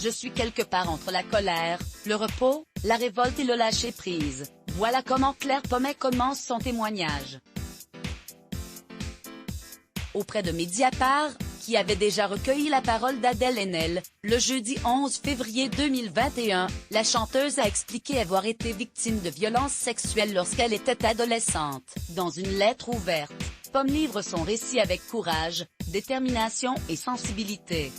Je suis quelque part entre la colère, le repos, la révolte et le lâcher-prise. Voilà comment Claire Pommet commence son témoignage. Auprès de Mediapart, qui avait déjà recueilli la parole d'Adèle Haenel, le jeudi 11 février 2021, la chanteuse a expliqué avoir été victime de violences sexuelles lorsqu'elle était adolescente. Dans une lettre ouverte, Pomme livre son récit avec courage, détermination et sensibilité.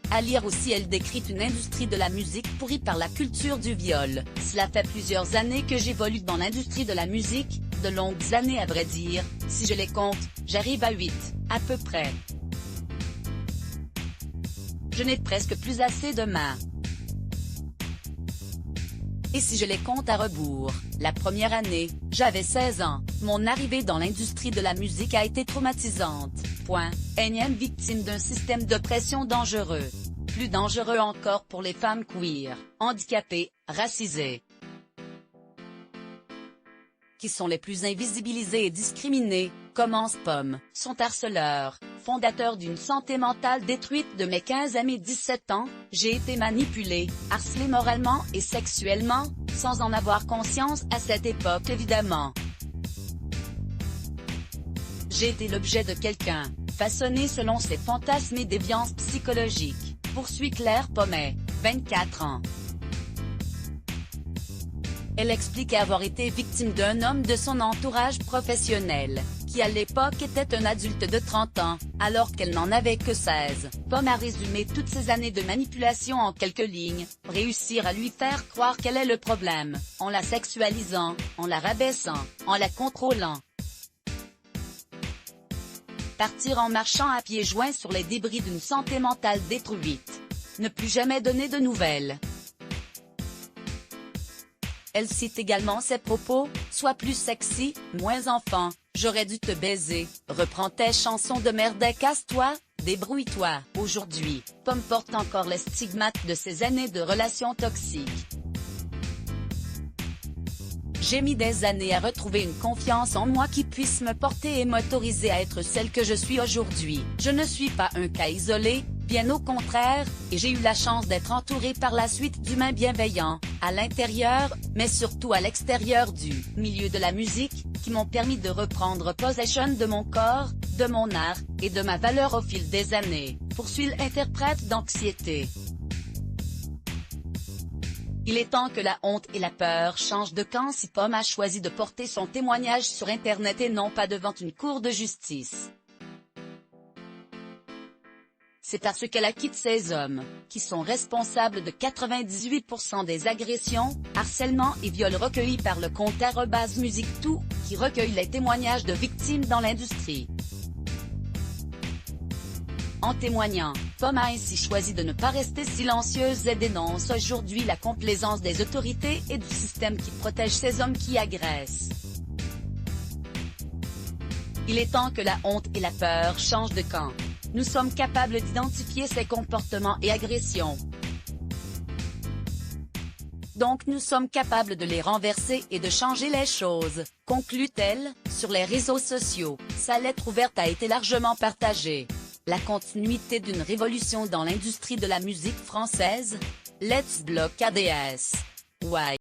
À lire aussi, elle décrit une industrie de la musique pourrie par la culture du viol. Cela fait plusieurs années que j'évolue dans l'industrie de la musique, de longues années à vrai dire, si je les compte, j'arrive à 8, à peu près. Je n'ai presque plus assez de mains. Et si je les compte à rebours, la première année, j'avais 16 ans, mon arrivée dans l'industrie de la musique a été traumatisante. Point. Énième victime d'un système d'oppression dangereux. Plus dangereux encore pour les femmes queer, handicapées, racisées, qui sont les plus invisibilisées et discriminées, commence Pomme. Son harceleur, fondateur d'une santé mentale détruite de mes 15 à mes 17 ans, j'ai été manipulée, harcelée moralement et sexuellement, sans en avoir conscience à cette époque évidemment. J'ai été l'objet de quelqu'un, façonné selon ses fantasmes et déviances psychologiques, poursuit Claire Pommet, 24 ans. Elle explique avoir été victime d'un homme de son entourage professionnel, qui à l'époque était un adulte de 30 ans, alors qu'elle n'en avait que 16. Pomme a résumé toutes ces années de manipulation en quelques lignes, réussir à lui faire croire qu'elle est le problème, en la sexualisant, en la rabaissant, en la contrôlant. Partir en marchant à pieds joints sur les débris d'une santé mentale détruite. Ne plus jamais donner de nouvelles. Elle cite également ses propos, « Sois plus sexy, moins enfant, j'aurais dû te baiser, reprends tes chansons de merde et casse-toi, débrouille-toi ». Aujourd'hui, Pomme porte encore les stigmates de ces années de relations toxiques. J'ai mis des années à retrouver une confiance en moi qui puisse me porter et m'autoriser à être celle que je suis aujourd'hui. Je ne suis pas un cas isolé, bien au contraire, et j'ai eu la chance d'être entourée par la suite d'humains bienveillants, à l'intérieur, mais surtout à l'extérieur du milieu de la musique, qui m'ont permis de reprendre possession de mon corps, de mon art, et de ma valeur au fil des années, poursuit l'interprète d'Anxiété. Il est temps que la honte et la peur changent de camp si Pomme a choisi de porter son témoignage sur Internet et non pas devant une cour de justice. C'est parce qu'elle acquitte ces hommes, qui sont responsables de 98% des agressions, harcèlements et viols recueillis par le compte @musiquetoo, qui recueille les témoignages de victimes dans l'industrie. En témoignant, Pomme a ainsi choisi de ne pas rester silencieuse et dénonce aujourd'hui la complaisance des autorités et du système qui protège ces hommes qui agressent. Il est temps que la honte et la peur changent de camp. Nous sommes capables d'identifier ces comportements et agressions. Donc nous sommes capables de les renverser et de changer les choses, conclut-elle. Sur les réseaux sociaux, sa lettre ouverte a été largement partagée. La continuité d'une révolution dans l'industrie de la musique française? Let's block ADS. Why?